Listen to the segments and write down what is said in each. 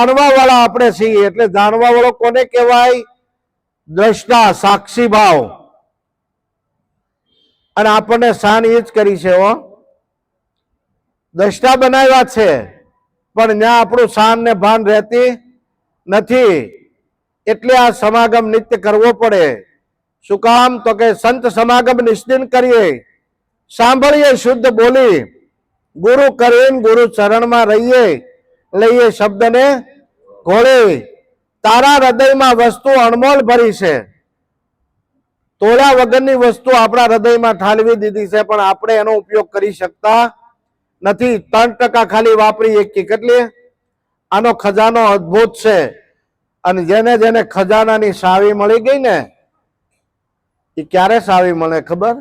જાણવા વાળા આપણે છીએ. એટલે જાણવા વાળો કોને કહેવાય? દ્રષ્ટા, સાક્ષી ભાવ. અને આપણને શાન એ જ કરી છે. દ્રષ્ટા બનાવ્યા છે, પણ ત્યાં આપણું શાન ને ભાન રહેતી નથી. એટલે આ સમાગમ નિત્ય કરવો પડે. શું કામ? તો કે સંત સમાગમ નિસ્દિન કરીએ, સાંભળીએ શુદ્ધ બોલી, ગુરુ કરીને ગુરુ ચરણમાં રહીએ, લઈએ શબ્દને ઘોળે. તારા હૃદયમાં વસ્તુ અણમોલ ભરી છે. તોળ્યા વગરની વસ્તુ આપણા હૃદયમાં ઠાલવી દીધી છે, પણ આપણે એનો ઉપયોગ કરી શકતા નથી. 3% ખાલી વાપરીએ. કેટલી? આનો ખજાનો અદ્ભુત છે. અને જેને જેને ખજાનાની સાવી મળી ગઈ ને, એ ક્યારે સાવી મળે ખબર?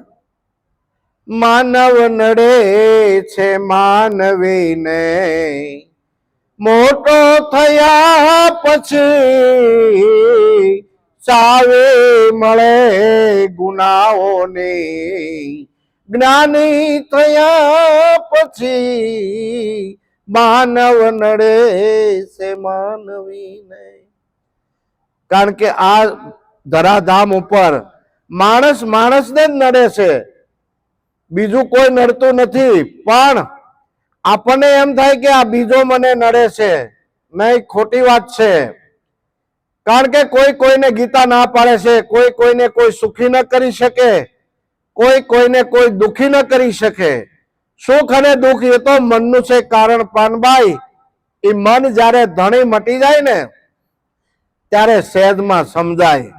માનવ નડે છે માનવીને, મોટો થયા પછી સાવે મળે ગુનાઓની. જ્ઞાની થયા પછી માનવ નડે છે માનવીને. કારણ કે આ ધરાધામ ઉપર માણસ માણસને જ નડે છે, બીજું કોઈ નડતું નથી. પણ આપણને એમ થાય કે આ બીજો મને નડે છે. નહીં, ખોટી વાત છે. કારણ કે કોઈ કોઈને ગીતા ના પાડે છે, કોઈ કોઈને કોઈ સુખી ન કરી શકે, કોઈ કોઈને કોઈ દુખી ન કરી શકે. સુખ અને દુઃખ એ તો મનનું છે. કારણ પાનભાઈ, એ મન જ્યારે ધણી મટી જાય ને, ત્યારે સહેજમાં સમજાય.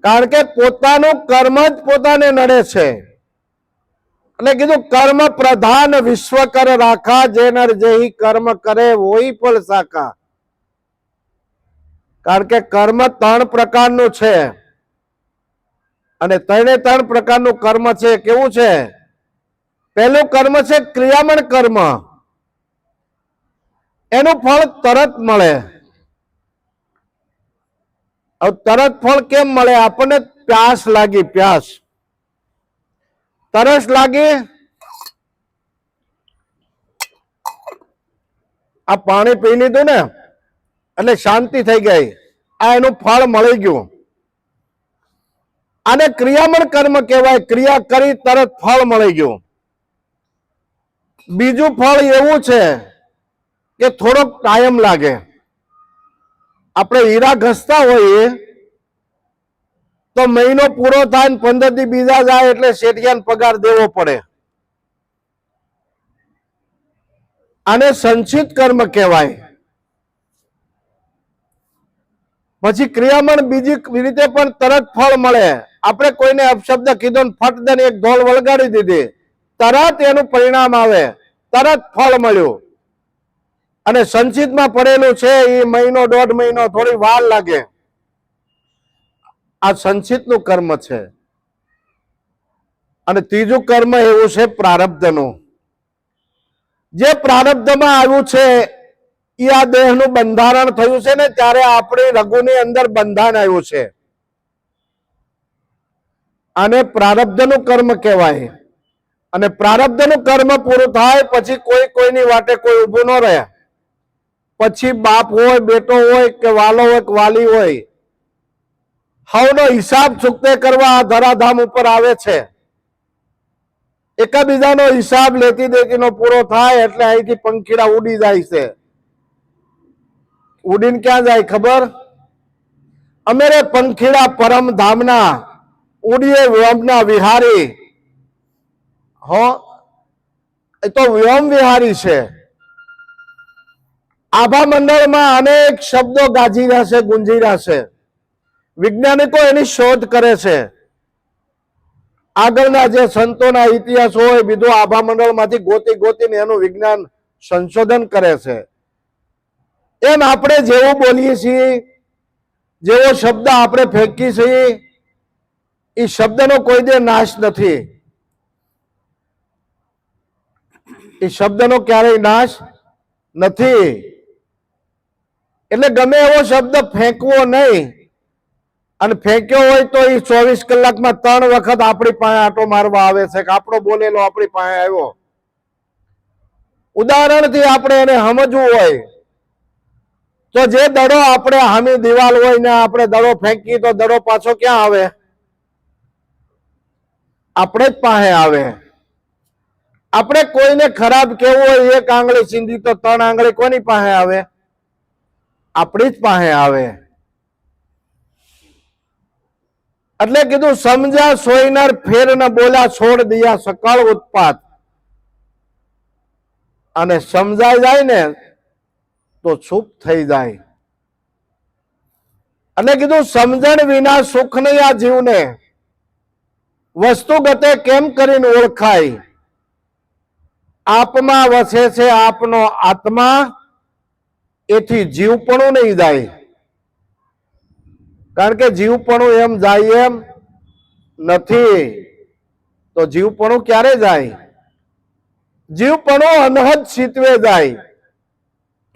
કારણ કે પોતાનું કર્મ જ પોતાને નડે છે. એટલે કીધું કર્મ પ્રધાન વિશ્વ કર રાખા, જે નર જેહી કર્મ કરે વોહી ફલ સાકા. કારણ કે કર્મ 3 પ્રકારનું છે, અને 3 પ્રકારનું કર્મ છે. કેવું છે? પહેલું કર્મ છે ક્રિયામણ કર્મ. એનું ફળ તરત મળે. હવે તરત ફળ કેમ મળે? આપણને પ્યાસ લાગી, પ્યાસ, તરસ લાગી, આ પાણી પી લીધું ને એટલે શાંતિ થઈ ગઈ, આ એનું ફળ મળી ગયું. આને ક્રિયામણ કર્મ કહેવાય. ક્રિયા કરી તરત ફળ મળી ગયું. બીજું ફળ એવું છે કે થોડોક ટાઈમ લાગે. આપણે હીરા ઘસતા હોઈએ તો મહિનો પૂરો થાય ને 15 દી બીજા જાય એટલે શેઠિયાને પગાર દેવો પડે. આને સંચિત કર્મ કહેવાય. પછી ક્રિયામણ બીજી રીતે પણ તરત ફળ મળે. આપણે કોઈને અપશબ્દ કીધો ને ફટ દઈને એક ઢોલ વળગાડી દીધી, તરત એનું પરિણામ આવે, તરત ફળ મળ્યું. અને સંચિતમાં પડેલું છે એ મહિનો 1.5 મહિનો થોડી વાર લાગે. આ સંચિતનું કર્મ છે. અને ત્રીજું કર્મ એવું છે પ્રારબ્ધનું. જે પ્રારબ્ધમાં આવ્યું છે એ આ દેહનું બંધારણ થયું છે ને, ત્યારે આપણી રગુની અંદર બંધાન આવ્યું છે. આને પ્રારબ્ધનું કર્મ કહેવાય. અને પ્રારબ્ધનું કર્મ પૂરું થાય પછી કોઈ કોઈની વાટે કોઈ ઊભું ન રહે. પછી બાપ હોય, બેટો હોય, કે વાલો હોય કે વાલી હોય, હવનો હિસાબ ચૂકતે કરવા આ ધરાધામ ઉપર આવે છે. એકબીજાનો હિસાબ લેતી દેતીનો પૂરો થાય એટલે અહીંથી પંખીડા ઉડી જાય છે. ઉડીને ક્યાં જાય ખબર? અમેરે પંખીડા પરમ ધામના, ઉડીએ વ્યોમના વિહારી. હો, એ તો વ્યોમ વિહારી છે. આભા મંડળમાં અનેક શબ્દો ગાજી રહ્યા છે, ગુંજી રહ્યા છે. વૈજ્ઞાનિકો એની શોધ કરે છે. આગળના જે સંતોના ઇતિહાસ હોય બીજું આભા મંડળમાંથી ગોતી ગોતીને એનું વિજ્ઞાન સંશોધન કરે છે. એમ આપણે જેવું બોલીએ છીએ, જેવો શબ્દ આપણે ફેંકીએ છીએ, એ શબ્દનો કોઈ દે નાશ નથી. એ શબ્દનો ક્યારેય નાશ નથી. એટલે ગમે એવો શબ્દ ફેંકવો નહીં. અને ફેંક્યો હોય તો એ 24 કલાકમાં 3 વખત આપણી પાસે આંટો મારવા આવે છે કે આપણો બોલેલો આપણી પાસે આવ્યો. ઉદાહરણથી આપણે એને સમજવું હોય તો જે દડો આપણે હામી દિવાલ હોય ને આપણે દડો ફેંકી તો દડો પાછો ક્યાં આવે? આપણે જ પાસે આવે. આપણે કોઈને ખરાબ કેવું હોય, એક આંગળી સીંધી તો 3 આંગળી કોની પાસે આવે? આપણી જ પાસે આવે. એટલે કીધું સમજ્યા સોયનર ફેર ન બોલ્યા છોડ દિયા સકળ ઉત્પાત. અને સમજાઈ જાય ને તો ચૂપ થઈ જાય. એટલે કીધું સમજણ વિના સુખ નહીં આ જીવને, વસ્તુગતે કેમ કરીને ઓળખાય. આપમાં વસે છે આપનો આત્મા, એથી જીવપણું નહીં જાય. કારણ કે જીવપણું એમ જાય એમ નથી. તો જીવપણું ક્યારે જાય? જીવપણું અનહદ શીતવે જાય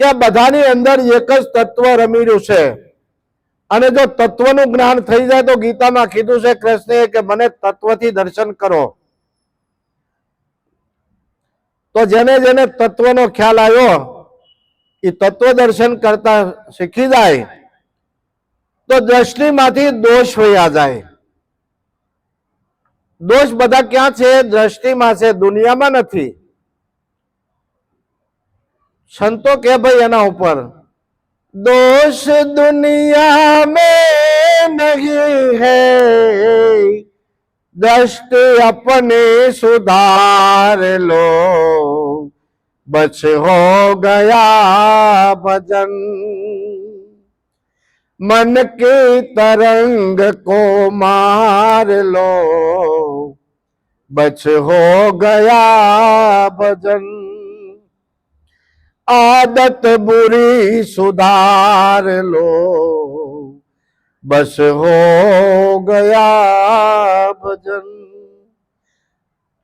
કે બધાની અંદર એક જ તત્વ રમી રહ્યું છે. અને જો તત્વનું જ્ઞાન થઈ જાય તો ગીતામાં કીધું છે કૃષ્ણએ કે મને તત્વથી દર્શન કરો. તો જેને જેને તત્વનો ખ્યાલ આવ્યો એ તત્વ દર્શન કરતા શીખી જાય તો દ્રષ્ટિમાંથી દોષ વયા જાય. દોષ બધા ક્યાં છે? દ્રષ્ટિમાં છે, દુનિયામાં નથી. સંતો કે ભાઈ એના ઉપર दोष दुनिया में नहीं है, दृष्टि अपने सुधार लो, बच हो गया भजन, मन की तरंग को मार लो, बच हो गया भजन, आदत बुरी सुधार लो, बस हो ગયા ભજન.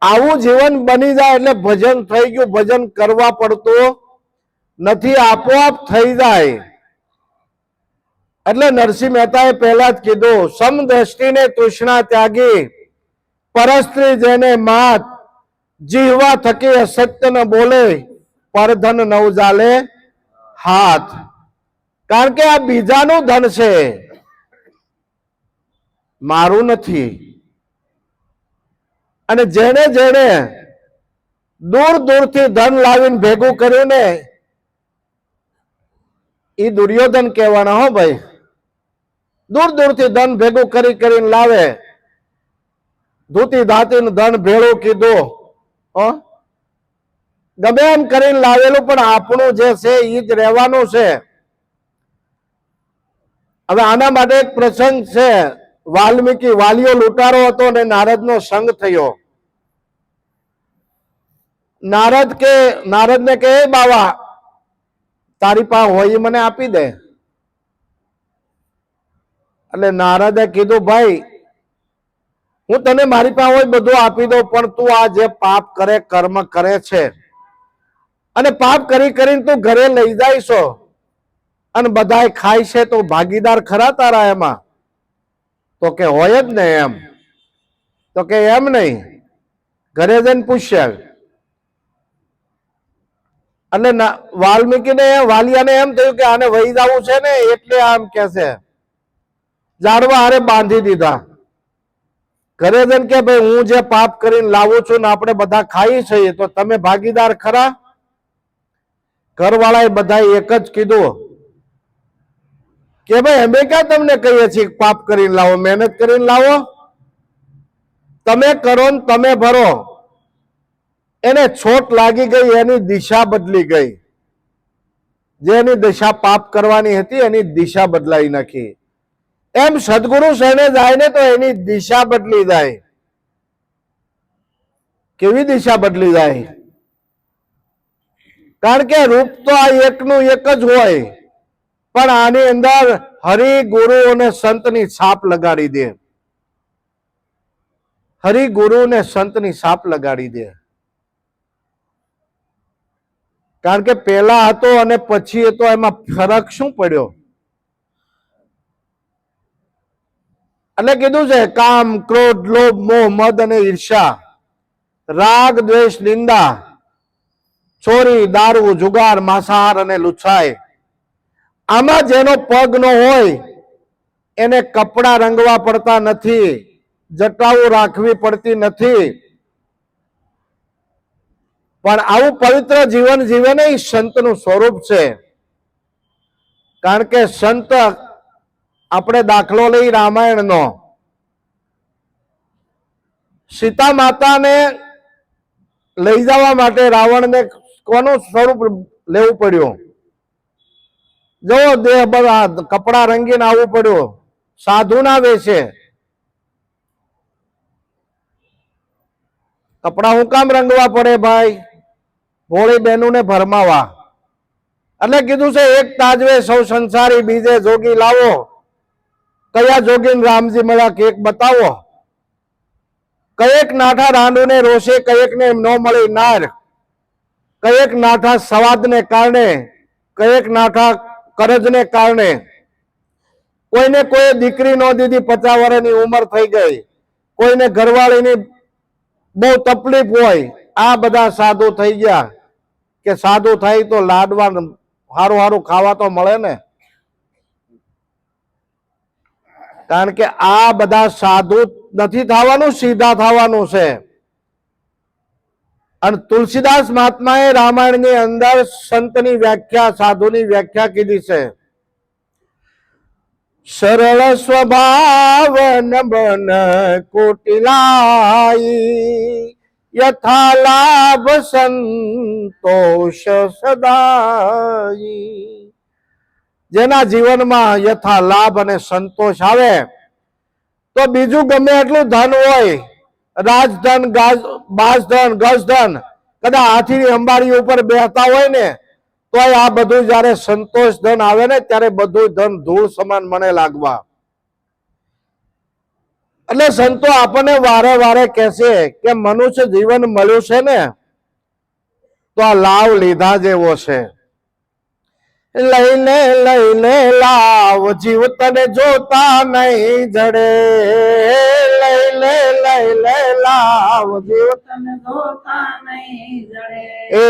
આવું જીવન બની જાય એટલે ભજન થઈ ગયું. ભજન કરવા પડતું નથી, આપોઆપ થઈ જાય. એટલે નરસિંહ મહેતાએ પહેલા જ કીધું સમદ્રષ્ટિને તૃષ્ણા ત્યાગી, પરસ્ત્રી જેને માત, જીહવા થકી અસત્ય ન બોલે, પરધન નવ જાલે હાથ. કારણ કે આ બીજાનું ધન છે, મારું નથી. અને જેને જેને દૂર દૂરથી ધન લાવીને ભેગું કર્યું ને એ દુર્યોધન કહેવાના. હો ભાઈ, દૂર દૂરથી ધન ભેગું કરી કરીને લાવે. ધૂતી ધાતીનું ધન ભેળું કીધું, ગમે એમ કરીને લાવેલું, પણ આપણું જે છે એ જ રહેવાનું છે. હવે આના માટે એક પ્રસંગ છે. વાલ્મીકી વાલિયો લૂંટારો હતો ને નારદનો સંગ થયો. નારદને કે બાવા તારી પાસે હોય મને આપી દે. એટલે નારદે કીધું ભાઈ હું તને મારી પાસે હોય બધું આપી દઉં, પણ તું આ જે પાપ કરે, કર્મ કરે છે, અને પાપ કરી કરીને તું ઘરે લઈ જાય છો અને બધાય ખાય છે, તો ભાગીદાર ખરા તારા એમાં? તો કે હોય જ ને એમ. તો કે એમ નહીં, ઘરે જઈને પૂછ્યા. એટલે વાલ્મીકીને વાલિયાને એમ થયું કે આને વહી જવું છે ને, એટલે આમ કે છે ઝાડવા હારે બાંધી દીધા. ઘરે જઈને કે ભાઈ હું જે પાપ કરીને લાવું છું ને આપણે બધા ખાઈ છીએ, તો તમે ભાગીદાર ખરા? ઘરવાળાએ બધા એક જ કીધું કે ભાઈ અમે ક્યાં તમને કહીએ છીએ પાપ કરીને લાવો, મહેનત કરીને લાવો. તમે કરો ને તમે ભરો. એને છોટ લાગી ગઈ, એની દિશા બદલી ગઈ. જેની દિશા પાપ કરવાની હતી એની દિશા બદલાઈ નાખી. એમ સદગુરુ શરણે જાય ને તો એની દિશા બદલી જાય. કેવી દિશા બદલી જાય? કારણ કે રૂપ તો આ એકનું એક જ હોય, પણ આની અંદર હરિ, ગુરુ અને સંતની છાપ લગાડી દે. હરિ, ગુરુ અને સંતની છાપ લગાડી દે. કારણ કે પેલા હતો અને પછી હતો, એમાં ફરક શું પડ્યો? એટલે કીધું છે કામ, ક્રોધ, લોભ, મોહ, મદ અને ઈર્ષા, રાગ, દ્વેષ, નિંદા, ચોરી, દારૂ, જુગાર, માંસાહાર અને લુચ્છાઈ, આમાં જેનો પગ નો હોય એને કપડા રંગવા પડતા નથી, જટાઓ રાખવી પડતી નથી, પણ આવું પવિત્ર જીવન જીવે ને એ સંતનું સ્વરૂપ છે. કારણ કે સંત, આપણે દાખલો લઈ રામાયણનો, સીતા માતાને લઈ જવા માટે રાવણને કોનું સ્વરૂપ લેવું પડ્યું? જો દેહ બધા કપડા રંગીને આવવું પડ્યું, સાધુના વેશે. કપડા હું કામ રંગવા પડે ભાઈ? ભોળી બહેનોને ભરમાવા. એટલે કીધું છે એક તાજવે સૌ સંસારી, બીજે જોગી લાવો. કયા જોગીને રામજી મળ્યા કે એક બતાવો. કયેક નાઠા રાંડુને રોષે, કયેકને ન મળી નાર, કયેક નાઠા સવાદને કારણે, કયેક નાઠા કરજને કારણે. કોઈને કોઈ દીકરી ન દીધી, 50 વર્ષની ઉંમર થઈ ગઈ, કોઈને ઘરવાળીની બહુ તકલીફ હોય. આ બધા સાધુ થઈ ગયા કે સાધુ થાય તો લાડવા હારું હારું ખાવા તો મળે ને. કારણ કે આ બધા સાધુ નથી થવાનું, સીધા થવાનું છે. અને તુલસીદાસ મહાત્માએ રામાયણની અંદર સંતની વ્યાખ્યા, સાધુની વ્યાખ્યા કીધી છે. સરળ સ્વભાવ નમન કોટિલાઈ, યથા લાભ સંતોષ સદાઈ. જેના જીવનમાં યથા લાભ અને સંતોષ આવે તો બીજું ગમે એટલું ધન હોય, રાજધન, બાસધન, ગજધન, કદાચ હાથીની અંબારી ઉપર બેહતા હોય ને તો આ બધું જયારે સંતોષ ધન આવે ને ત્યારે બધું ધન ધૂળ સમાન મને લાગવા. એટલે સંતો આપણને વારે વારે કહેશે કે મનુષ્ય જીવન મળ્યું છે ને તો આ લાવ લીધા જેવો છે. લઈને લઈને લાવ, જીવ તને જોતા નહીં જડે. લઈને લઈને લાવ, જીવ તને જોતા નહીં જડે. એ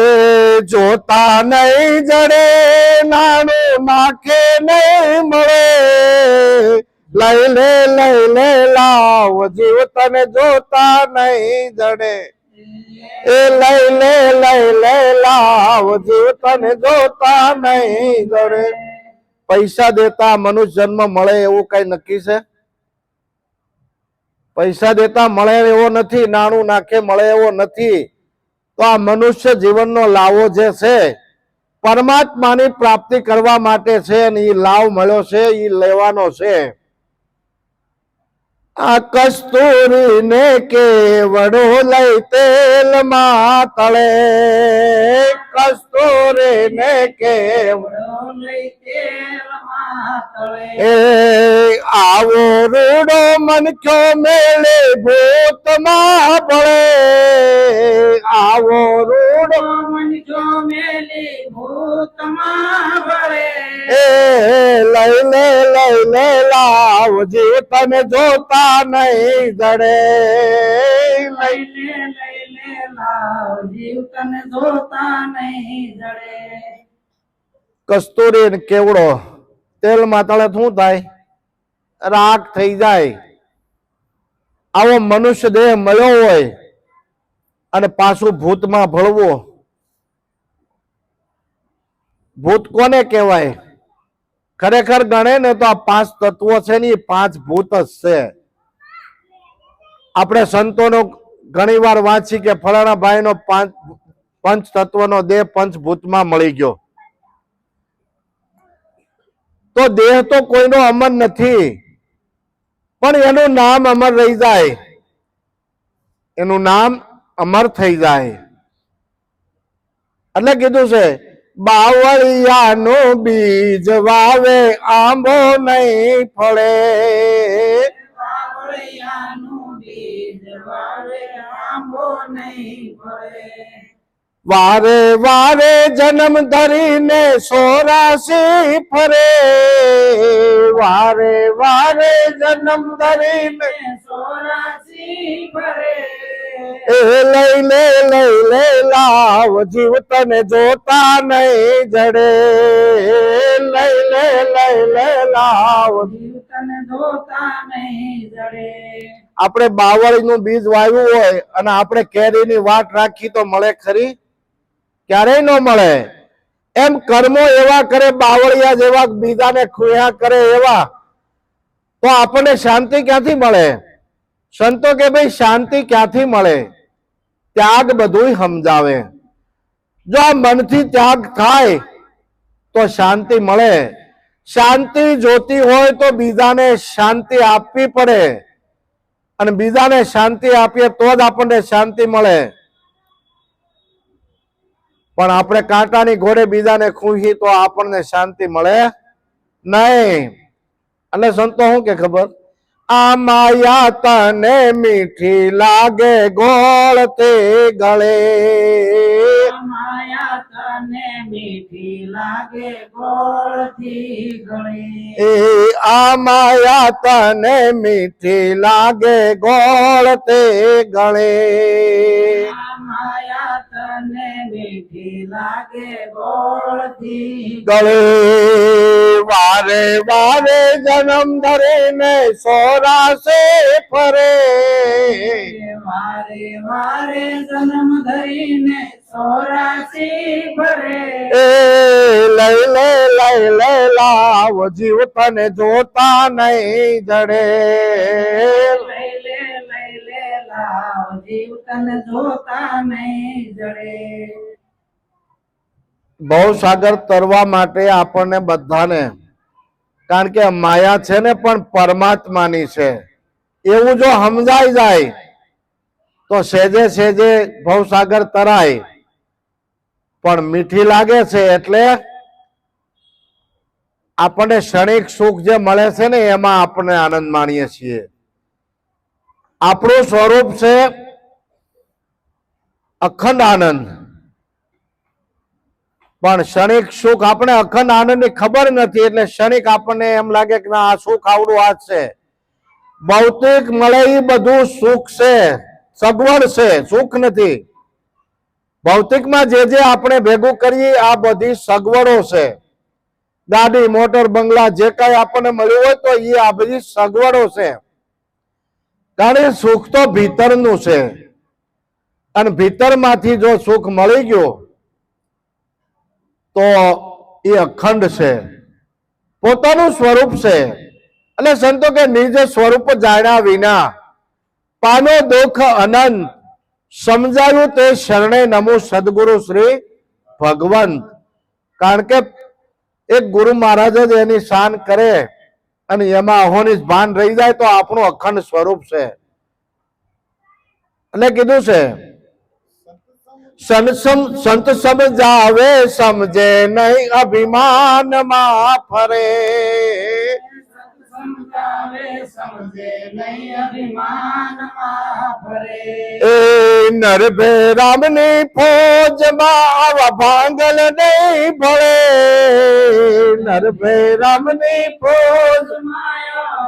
જોતા નહીં જડે, નાણું નાખે નહીં મળે. લઈને લઈને લાવ, જીવ તને જોતા નહીં જડે. એ લઈને લઈને લાવ, જીવ તને જોતા નહીં જડે. પૈસા દેતા મનુષ્ય જન્મ મળે એવું કઈ નક્કી છે? પૈસા દેતા મળે એવો નથી, નાણું નાખે મળે એવો નથી. તો આ મનુષ્ય જીવનનો લાવો જે છે પરમાત્માની પ્રાપ્તિ કરવા માટે છે, અને એ લાવ મળ્યો છે એ લેવાનો છે. આ કસ્તુરી ને કેવડો લઈ તેલમાં તળે. કસ્તુરી ને કેવડો લઈ તેલમાં તળે. એ આવો રૂડો મનખ્યો મેળે ભૂતમાં પડે. આવો રૂડો મનખ્યો મેળે ભૂતમાં પડે. એ લઈને લઈને લાવ, જીવ તને જોતા નહીં જડે. લઈને લઈને લાવ, જીવ તને જોતા નહીં જડે. કસ્તુરી કેવડો તેલમાં તળે શું થાય? રાખ થઈ જાય. આવો મનુષ્ય દેહ મળ્યો હોય અને પાછું ભૂતમાં ભળવો. ભૂત કોને કહેવાય? ખરેખર ગણે ને તો આ 5 તત્વો છે ને એ 5 ભૂત જ છે. આપણે સંતોનો ઘણી વાર વાંચી કે ફલાણા ભાઈનો 5 તત્વનો દેહ પંચભૂતમાં મળી ગયો. તો દેહ તો કોઈનો અમર નથી, પણ એનું નામ અમર રહી જાય, એનું નામ અમર થઈ જાય. એટલે કીધું છે બાવળિયાનું બીજ વાવે આંબો નહીં ફળે. બાવળિયાનું બીજ વાવે આંબો નહીં ફળે. વારે વારે જન્મ ધરીને 84 ફરે. વારે વારે જન્મ ધરીને 84 ફરે. એ લઈને લઈને લાવ, જીવ તને જોતા નહીં જડે. લઈને લાવ. જીવ તને જોતા નહીં જડે. આપણે બાવળીનું બીજ વાવ્યું હોય અને આપણે કેરીની વાટ રાખી તો મળે ખરી? ક્યારેય ન મળે. એમ કર્મો એવા કરે બાવળિયા જેવા, બીજાને ખોયા કરે એવા, તો આપણને શાંતિ ક્યાંથી મળે? સંતો કે ભાઈ શાંતિ ક્યાંથી મળે? ત્યાગ બધું સમજાવે. જો આ મનથી ત્યાગ થાય તો શાંતિ મળે. શાંતિ જોતી હોય તો બીજાને શાંતિ આપવી પડે, અને બીજાને શાંતિ આપીએ તો જ આપણને શાંતિ મળે. પણ આપણે કાંટાની ઘોડે બીજાને ખૂંચી તો આપણને શાંતિ મળે નહીં. એટલે સંતો શું કે ખબર? આ માયા તને મીઠી લાગે ગોળથી ગળે. માયા તને મીઠી લાગે ગોળથી ગળે. એ આ માયા તને મીઠી લાગે ગોળથી ગળે. માયા તને મીઠી લાગે ગોળથી ગળે. વારે વારે જન્મ ધરીને સોરાશે ફરે. વારે વારે જન્મ ધરીને સોરાશી ભરે. એ લઈ લે લાવ જીવ તને જોતા નહીં જડે. લઈ લે લાવ જીવ તને જોતા નહીં જડે. ભવસાગર તરવા માટે આપણને બધાને, કારણ કે માયા છે ને પણ પરમાત્માની છે એવું જો સમજાઈ જાય તો સેજે સેજે ભવસાગર તરાય. પણ મીઠી લાગે છે એટલે આપણને ક્ષણિક સુખ જે મળે છે ને એમાં આપણે આનંદ માણીએ છીએ. આપણું સ્વરૂપ છે અખંડ આનંદ, પણ ક્ષણિક સુખ આપણે અખંડ આનંદની ખબર નથી એટલે ક્ષણિક આપણને એમ લાગે કે ના આ સુખ આવડું આ છે. ભૌતિક મળે એ બધું સુખ છે, સગવડ છે, સુખ નથી. ભૌતિકમાં જે જે આપણે ભેગું કરીએ આ બધી સગવડો છે. ગાડી, મોટર, બંગલા જે કઈ આપણને મળ્યું હોય તો એ આ બધી સગવડો છે. કારણ કે સુખ તો ભીતરનું છે, અને ભીતરમાંથી જો સુખ મળી ગયું તો એ અખંડ છે, પોતાનું સ્વરૂપ છે. એટલે સંતો કે નિજ સ્વરૂપ જાણ્યા વિના પાનો દુઃખ અનંત. સમજાયું તે શરણે નમો સદગુરુ શ્રી ભગવંત. કારણ કે એક ગુરુ મહારાજ જ એની શાન કરે અને એમાં અહોનિશ ભાન રહી જાય તો આપણું અખંડ સ્વરૂપ છે. એટલે કીધું છે સંત સમજાવે સમજે નહીં અભિમાનમાં ફરે. સમજાવે સમજે નહીં અભિમાનમાં ફરે. એ નરભે રામની ફોજમાં આવા ભાંગલ નહીં ભળે. નરભે રામની ફોજ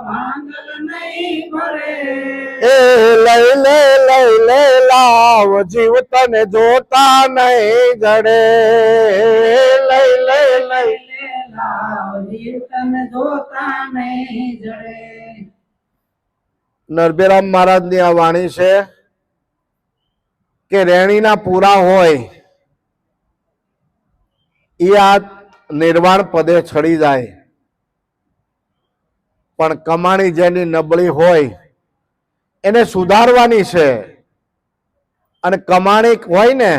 ભાંગલ નહીં ભરે. એ લઈ લે લાવ જીવ તને જોતા નહીં જડે. લઈ લે લાવ જીવ તને જોતા નહીં જડે. નરભેરામ મહારાજ ની આ વાણી છે કે રેણીના પૂરા હોય એ આ નિર્વાણ પદે ચડી જાય, પણ કમાણી જેની નબળી હોય એને સુધારવાની છે. અને કમાણી હોય ને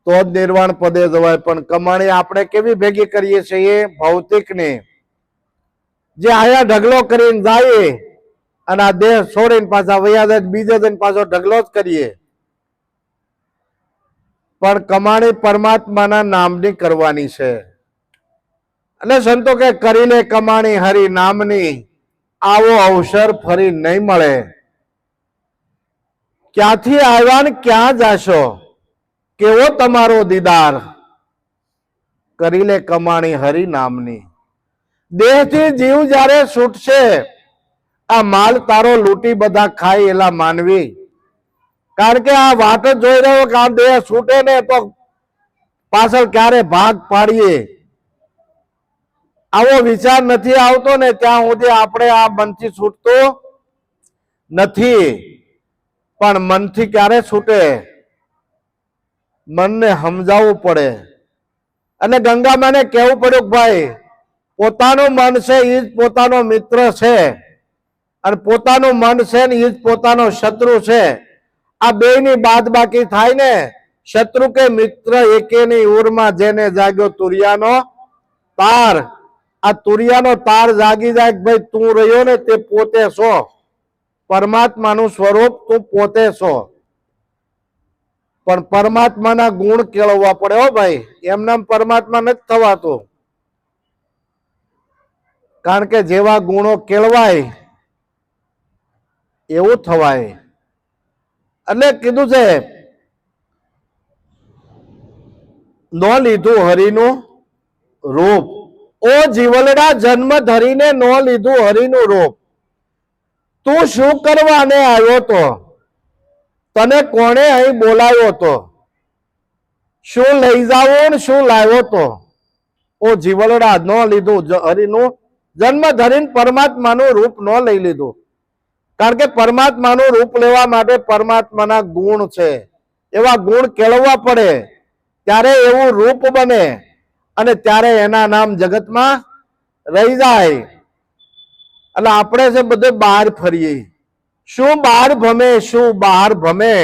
તો જ નિર્વાણ પદે જવાય. પણ કમાણી આપણે કેવી ભેગી કરીએ છીએ? ભૌતિકની, જે આયા ઢગલો કરીને જાય અને આ દેહ છોડીને પાછા વયા જાય, બીજે દિન પાછો ઢગલો જ કરીએ. પણ કમાણી પરમાત્માના નામની કરવાની છે. અને સંતો કે કરી લે કમાણી હરિ નામની, આવો અવસર ફરી નહીં મળે. ક્યાંથી આવ્યા ને ક્યાં જાશો, કેવો તમારો દીદાર, કરી લે કમાણી હરિ નામની. દેહથી જીવ જ્યારે છૂટશે, આ માલ તારો લૂંટી બધા ખાય એલા માનવી. કારણ કે આ વાત જ જોઈ રહ્યો કે આ દેહ છૂટે ને તો પાછળ ક્યારે ભાગ પાડીએ. આવો વિચાર નથી આવતો ને ત્યાં સુધી આપણે આ મનથી છૂટતો નથી. પણ મનથી ક્યારે છૂટે? મનને સમજાવવું પડે. અને ગંગામાને કહેવું પડ્યું કે ભાઈ પોતાનું મન છે એ જ પોતાનો મિત્ર છે, અને પોતાનું મન છે ને એ જ પોતાનો શત્રુ છે. આ બેયની બાદબાકી થાય ને, શત્રુ કે મિત્ર એકેની ઉરમાં જેને જાગ્યો તુરિયાનો તાર. આ તુરિયાનો તાર જાગી જાય કે ભાઈ તું રહ્યો ને તે પોતે છો, પરમાત્માનું સ્વરૂપ તું પોતે છો. પણ પરમાત્માના ગુણ કેળવવા પડે હો ભાઈ, એમનામ પરમાત્મા નથી થવાતું. કારણ કે જેવા ગુણો કેળવાય એવું થવાય. એટલે કીધું છે નો લીધું હરિનું રૂપ, ઓ જીવલડા જન્મ ધરીને નો લીધું હરિનું રૂપ. તું શું કરવાને આવ્યો તો? તને કોણે અહીં બોલાવ્યો તો? શું લઈ જાવો ને શું લાવ્યો તો? ઓ જીવલડા ન લીધું હરિનું જન્મ ધરીને પરમાત્માનું રૂપ ન લઈ લીધું. કારણ કે પરમાત્માનું રૂપ લેવા માટે પરમાત્માના ગુણ છે, એવા ગુણ કેળવવા પડે ત્યારે એવું રૂપ બને, અને ત્યારે એના નામ જગતમાં રહી જાય. એટલે આપણે છે બધે બહાર ફરીએ. શું બહાર ભમે, શું બહાર ભમે?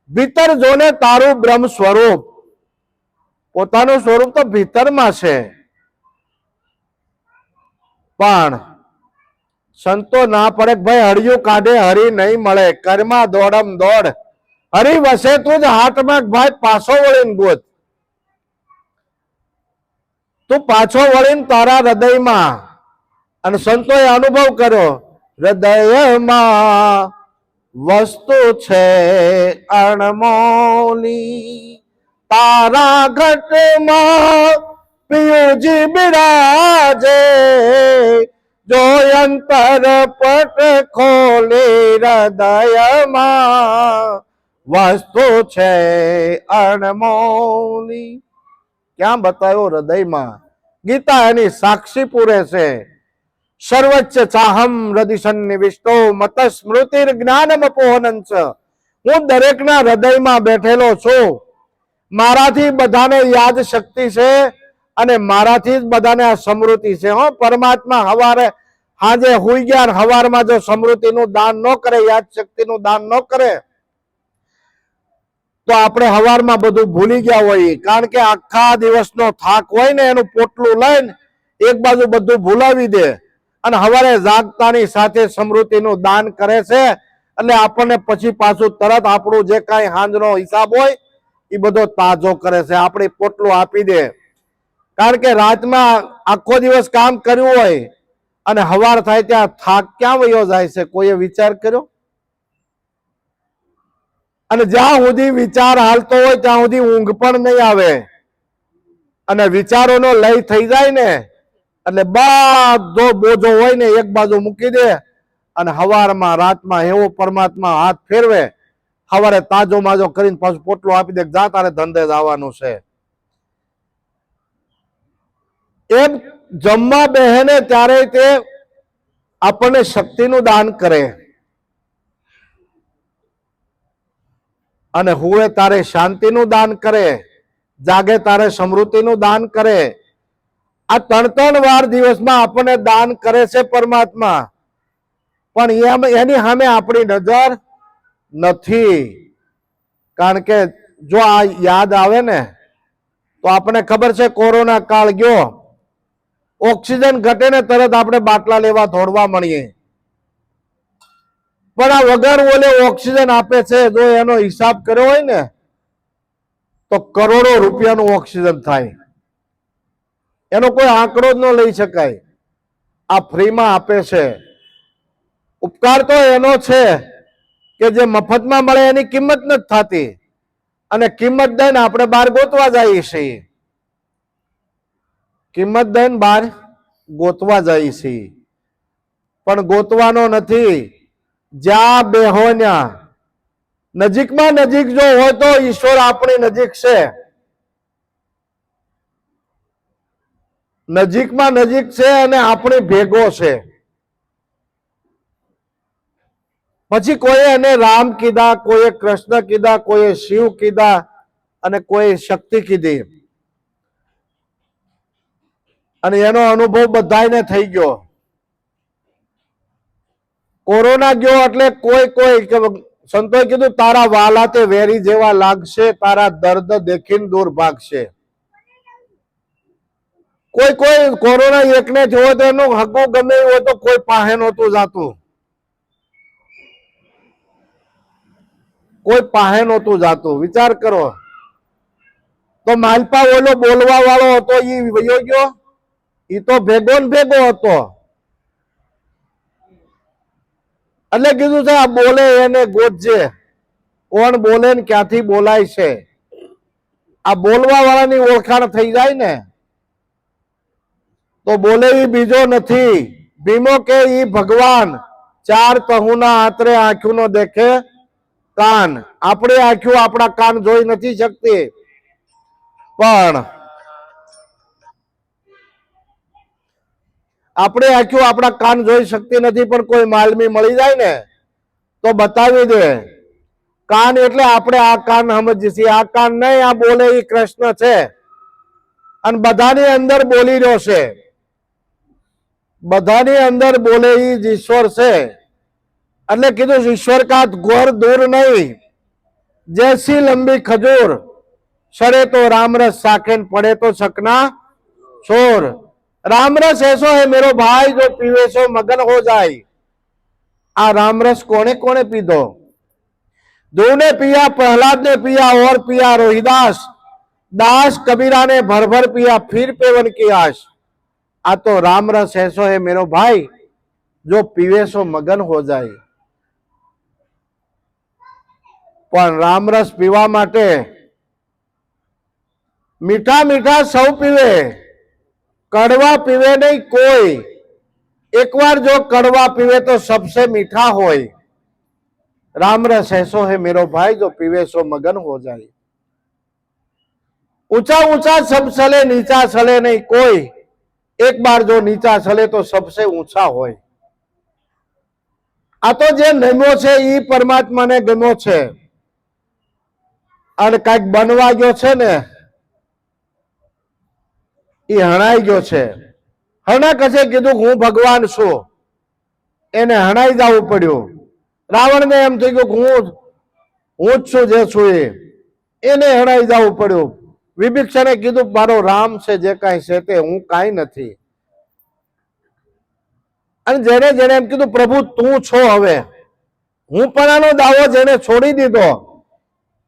ભીતર જોને તારું બ્રહ્મ સ્વરૂપ. પોતાનું સ્વરૂપ તો ભીતરમાં છે. પણ સંતો ના પડે ભાઈ હળિયું કાઢે હરી નહીં મળે, કર્મા દોડમ દોડ હરી વસે તું જ હાથમાં ભાઈ પાછો વળીને ગોત. તું પાછો વળીને તારા હૃદયમાં. અને સંતોએ અનુભવ કર્યો, હૃદયમાં વસ્તુ છે અણમોલી, તારા ઘટમાં પિયુજી બિરાજે, જો અંતર પટ ખોલે હૃદયમાં વસ્તુ છે અણમોલી. ક્યાં બતાવ્યો? હૃદયમાં. ગીતા એની સાક્ષી પૂરે છે. સર્વચ્ચ ચાહમ હૃદય સન્નિવિષ્ટો મત સ્મૃતિર જ્ઞાનમ અપોહનંચ. હું દરેકના હૃદયમાં બેઠેલો છું. મારાથી બધાને યાદ શક્તિ છે, અને મારાથી જ બધાને આ સમૃદ્ધિ છે. હો પરમાત્મા હવારે હાજે હુઈ ગયા, હવારમાં જો સમૃદ્ધિનું દાન ન કરે, યાદ શક્તિનું દાન ન કરે, તો આપણે હવારમાં બધું ભૂલી ગયા હોઈએ. કારણ કે આખા દિવસનો થાક હોય ને એનું પોટલું લઈને એક બાજુ બધું ભૂલાવી દે, અને હવારે જાગતાની સાથે સમૃદ્ધિનું દાન કરે છે. એટલે આપણને પછી પાછું તરત આપણું જે કાંઈ હાંજનો હિસાબ હોય એ બધો તાજો કરે છે, આપણી પોટલું આપી દે. કારણ કે રાતમાં આખો દિવસ કામ કર્યું હોય અને હવાર થાય ત્યાં થાક ક્યાં વયો જાય છે? કોઈએ વિચાર કર્યો? અને જ્યાં સુધી વિચાર હાલતો હોય ત્યાં સુધી ઊંઘ પણ નહીં આવે, અને વિચારોનો લય થઈ જાય ને એટલે બધો બોજો હોય ને એક બાજુ મૂકી દે, અને હવારમાં રાતમાં એવો પરમાત્મા હાથ ફેરવે, સવારે તાજો માજો કરીને પાછું પોટલો આપી દે, જા તારે ધંધે જવાનું છે. એમ જમવા બેહે ત્યારે તે આપણને શક્તિનું દાન કરે, અને હુએ તારે શાંતિનું દાન કરે, જાગે તારે સમૃદ્ધિનું દાન કરે. આ ત્રણ વાર દિવસમાં આપણને દાન કરે છે પરમાત્મા. પણ એની સામે આપણી નજર નથી. કારણ કે જો આ યાદ આવે ને તો આપણને ખબર છે કોરોના કાળ ગયો, ઓક્સિજન ઘટે ને તરત આપણે બાટલા લેવા દોડવા મળીએ. પણ આ વગર ઓલે ઓક્સિજન આપે છે, જો એનો હિસાબ કર્યો હોય ને તો કરોડો રૂપિયાનું ઓક્સિજન થાય. એનો કોઈ આંકડો જ ન લઈ શકાય. આ ફ્રીમાં આપે છે. ઉપકાર તો એનો છે કે જે મફતમાં મળે એની કિંમત નથી થતી, અને કિંમત દઈને આપણે બહાર ગોતવા જઈએ છીએ. કિંમત દઈને બહાર ગોતવા જઈએ છીએ, પણ ગોતવાનો નથી. જ્યાં બેહો ત્યાં નજીકમાં નજીક જો હોય તો ઈશ્વર આપણી નજીક છે. નજીકમાં નજીક છે અને આપણી ભેગો છે. પછી કોઈએ એને રામ કીધા, કોઈએ કૃષ્ણ કીધા, કોઈએ શિવ કીધા અને કોઈ શક્તિ કીધી. અને એનો અનુભવ બધાને થઈ ગયો. કોરોના ગયો એટલે કોઈ સંતોએ કીધું તારા વાલા તે વેરી જેવા લાગશે, તારા દર્દ દેખીને દૂર ભાગશે. કોઈ કોરોના એકને જોવો તો એનું હગું ગમે એવું હોય તો કોઈ પાસે નહોતું જાતું, કોઈ પાસે નહોતું જાતું. વિચાર કરો તો માલપા ઓલો બોલવા વાળો હતો ઈ વયો ગયો, ઈ તો ભેગો ને ભેગો હતો. એટલે કીધું છે આ બોલે એને ગોતજે, કોણ બોલે ને ક્યાંથી બોલાય છે. આ બોલવા વાળાની ઓળખાણ થઈ જાય ને તો બોલે ઈ બીજો નથી. ભીમો કે ઈ ભગવાન, ચાર તહુના આતરે આંખ્યું નો દેખે કાન. આપણી આંખ્યું આપણા કાન જોઈ નથી શકતી, પણ આપણે આંખ્યું આપણા કાન જોઈ શકતી નથી, પણ કોઈ માલમી મળી જાય ને તો બતાવી દે. કાન એટલે આપણે આ કાન સમજીએ છીએ, આ કાન નહીં. આ બોલે ઈ કૃષ્ણ છે અને બધાની અંદર બોલી રહ્યો છે, બધાની અંદર બોલે ઈ ઈશ્વર છે. એટલે કીધું ઈશ્વર કા ઘોર દૂર નહીં, जैसी लंबी खजूर, सड़े तो रामरस साखे पड़े तो सकना छोर. रामरस ऐसो है मेरो भाई जो पीवे सो मगन हो जाए. आ रामरस कोने कोने पीधो? ध्रुव ने पिया, प्रहलाद ने पिया और पिया रोहिदास. दास कबीरा ने भर भर पिया, फिर पेवन की आश. आ तो रामरस ऐसो है मेरो भाई जो पीवे सो मगन हो जाए. પણ રામરસ પીવા માટે મીઠા મીઠા સૌ પીવે, કડવા પીવે નહીં કોઈ. એકવાર જો કડવા પીવે તો સબસે મીઠા હોય. रामरस ऐसो है मेरो भाई जो पीवे सो मगन हो जाए. ऊंचा ऊंचा सब चले, नीचा चले नहीं कोई. एक बार जो नीचा चले तो सबसे ऊंचा होय. आ तो जे नम्यो छे ई परमात्माने गम्यो छे અને કઈક બનવા ગયો છે ને એ હણાઈ ગયો છે. હણા કશે કીધું હું ભગવાન છું, એને હણાઈ જવું પડ્યું. રાવણને એમ થઈ ગયું હું જ છું જે છું એને હણાઈ જવું પડ્યું. વિભીક્ષણે કીધું મારો રામ છે જે કાંઈ છે તે, હું કાંઈ નથી. અને જેને જેને એમ કીધું પ્રભુ તું છો, હવે હું પણ આનો દાવો જેને છોડી દીધો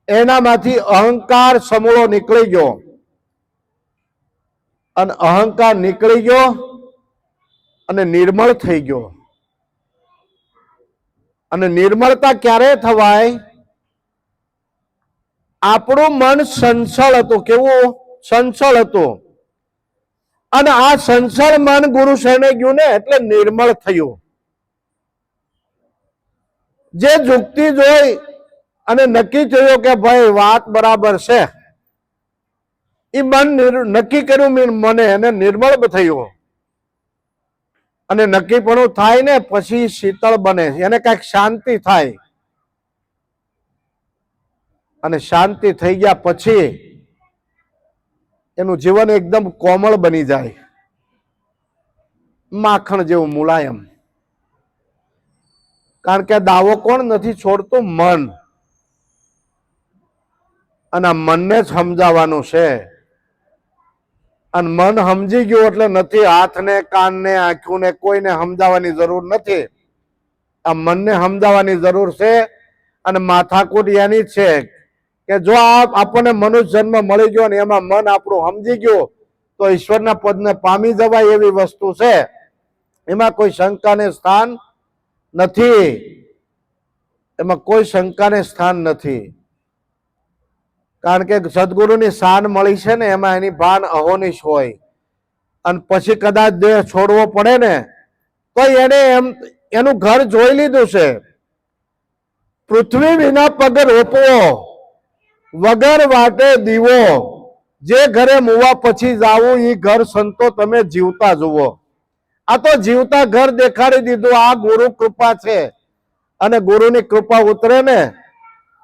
એનામાંથી અહંકાર સમૂળો નીકળી ગયો. અને અહંકાર નીકળી ગયો અને નિર્મળ થઈ ગયો. અને નિર્મળતા ક્યારે થવાય? આપણું મન સંચળ હતું. કેવું સંચળ હતું? અને આ સંચળ મન ગુરુ શરણે ગયું ને એટલે નિર્મળ થયું. જે જુક્તિ જોઈ અને નક્કી થયું કે ભાઈ વાત બરાબર છે, એ મન નક્કી કર્યું મને અને નિર્મળ થયું. અને નક્કી પણ થાય ને પછી શીતળ બને, એને કઈક શાંતિ થાય. અને શાંતિ થઈ ગયા પછી એનું જીવન એકદમ કોમળ બની જાય, માખણ જેવું મુલાયમ. કારણ કે દાવો કોણ નથી છોડતું? મન. અને આ મનને જ સમજાવવાનું છે. અને મન સમજી ગયું એટલે નથી હાથને, કાનને, આંખોને કોઈને સમજાવવાની જરૂર નથી. આ મનને સમજાવવાની જરૂર છે. અને માથાકૂટ એની જ છે કે જો આપણને મનુષ્ય જન્મ મળી ગયો ને એમાં મન આપણું સમજી ગયું તો ઈશ્વરના પદને પામી જવાય એવી વસ્તુ છે. એમાં કોઈ શંકાને સ્થાન નથી. એમાં કોઈ શંકાને સ્થાન નથી. કારણ કે સદગુરુની શાન મળી છે ને એમાં એની ભાન અહોનિશ હોય. અને પછી કદાચ દેહ છોડવો પડે ને તો એને એનું ઘર જોઈ લીધું છે. પૃથ્વી વિના પગ રોપવો, વગર વાટે દીવો, જે ઘરે મુવા પછી જાવું એ ઘર સંતો તમે જીવતા જુઓ. આ તો જીવતા ઘર દેખાડી દીધું. આ ગુરુ કૃપા છે અને ગુરુની કૃપા ઉતરે ને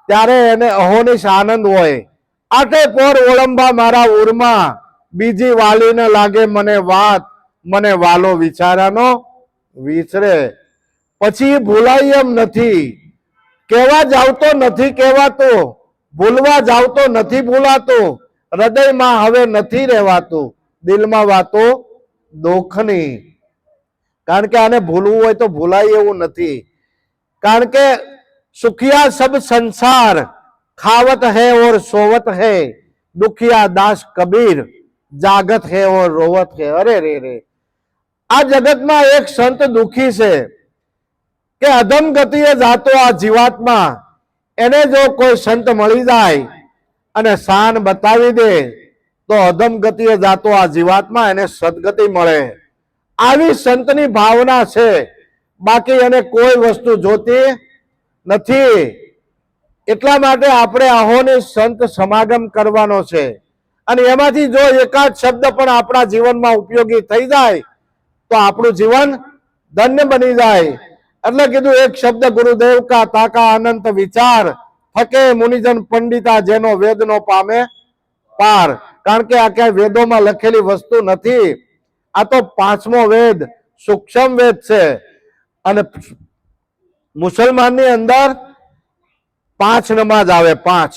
ત્યારે એને અહોનિશ આનંદ હોય. આટે પોર ઓળંબા મારા ઉરમાં, બીજી વાલી ન લાગે મને વાત, મને વાલો વિચારાનો વિસરે. પછી ભૂલાય એમ નથી, કેવા જાવ તો નથી કહેવાતું, ભૂલવા જાવ તો નથી ભૂલાતું, હૃદયમાં હવે નથી રહેવાતું, દિલમાં વાતો દુઃખની. કારણ કે આને ભૂલવું હોય તો ભૂલાય એવું નથી. કારણ કે સુખિયા સબ સંસાર, ખાવત है और सोवत है, दुखिया दास कबीर, जागत है और रोवत है. અરે રે રે, આ જગતમાં એક સંત દુખી છે કે અધમ ગતિએ જાતો આ જીવાત્મા, એને જો કોઈ સંત મળી જાય અને શાન બતાવી દે તો અધમ ગતિએ જાતો આ જીવાત્મા એને સદગતિ મળે. આવી સંતની ભાવના છે, બાકી એને કોઈ વસ્તુ જોતી નથી. એટલા માટે આપણે અહોની સંત સમાગમ કરવાનો છે અને એમાંથી જો એકાદ શબ્દ પણ આપણા જીવનમાં ઉપયોગી થઈ જાય તો આપણું જીવન ધન્ય બની જાય. એટલે કીધું એક શબ્દ ગુરુદેવ કા તાકા અનંત વિચાર, થકે મુનિજન પંડિતા જેનો વેદ નો પામે પાર. કારણ કે આ ક્યાંય વેદોમાં લખેલી વસ્તુ નથી. આ તો પાંચમો વેદ સૂક્ષ્મ વેદ છે અને મુસલમાનની અંદર 5 નમાજ આવે. 5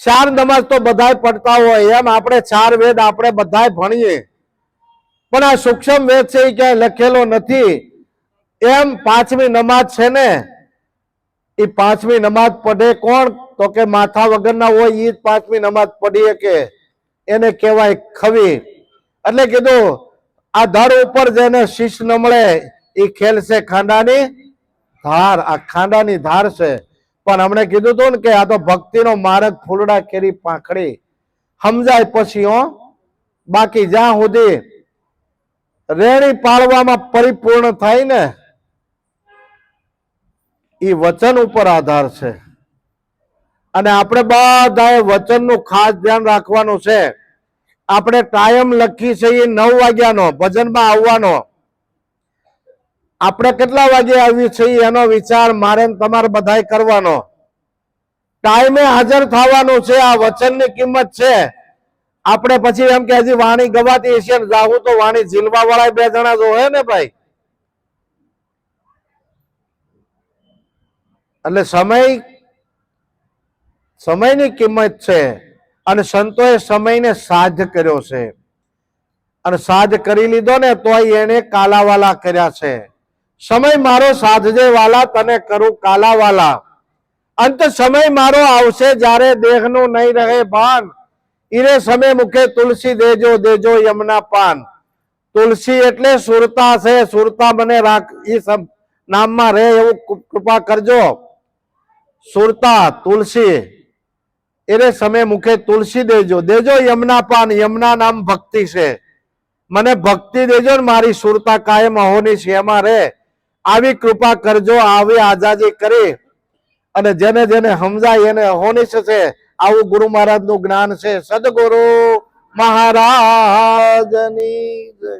4 નમાજ તો બધાય પડતા હોય, એમ આપણે 4 વેદ આપણે બધાય ભણીએ, પણ આ સૂક્ષ્મ વેદ છે એ ક્યાંય લખેલો નથી. એમ 5મી નમાજ છે ને, એ 5મી નમાજ પઢે કોણ? તો કે માથા વગરના હોય એ જ 5મી નમાજ પઢીએ કે એને કહેવાય ખવી. એટલે કીધું આ ધડ ઉપર જેને શીશ ન મળે એ ખેલ છે ખાંડાની ધાર. આ ખાંડાની ધાર છે. પણ હમણે કીધું હતું ને કે આ તો ભક્તિનો માર્ગ, ફૂલડા કેરી પાંખડી, સમજાય પછી હો. બાકી જ્યાં સુધી રેણી પાળવામાં પરિપૂર્ણ થાય ને એ વચન ઉપર આધાર છે. અને આપણે બધાએ વચનનું ખાસ ધ્યાન રાખવાનું છે. આપણે ટાઈમ લખી છે એ 9 વાગ્યાનો ભજનમાં આવવાનો. આપણે કેટલા વાગે આવી છીએ એનો વિચાર મારે તમારે બધાએ કરવાનો. ટાઈમે હાજર થવાનું છે. આ વચનની કિંમત છે. આપણે પછી એમ કે હજી વાણી ગવાતી હશે ને જાવું તો વાણી ઝીલવા વાળા 2 જણા જો હે ને ભાઈ. એટલે સમયની કિંમત છે અને સંતોએ સમયને સાધ કર્યો છે અને સાધ કરી લીધો ને તોય એને કાલાવાલા કર્યા છે. સમય મારો સાધજે વાલા, તને કરું કાલાવાલા. અંત સમય મારો આવશે જ્યારે દેહનું નહીં રહે ભાન, ઈરે સમય મુખે તુલસી દેજો દેજો યમુના પાન. તુલસી એટલે સુરતા છે. સુરતા મને રાખ એ નામમાં રહે એવું કૃપા કરજો. સુરતા તુલસી, એરે સમય મુખે તુલસી દેજો દેજો યમુના પાન. યમુના નામ ભક્તિ છે. મને ભક્તિ દેજો ને મારી સુરતા કાયમ અહોની છે એમાં રે. આવી કૃપા કરજો. આવી આજાજી કરી અને જેને જેને સમજાય એને અહોનિશ છે. આવું ગુરુ મહારાજ નું જ્ઞાન છે. સદગુરુ મહારાજની જય.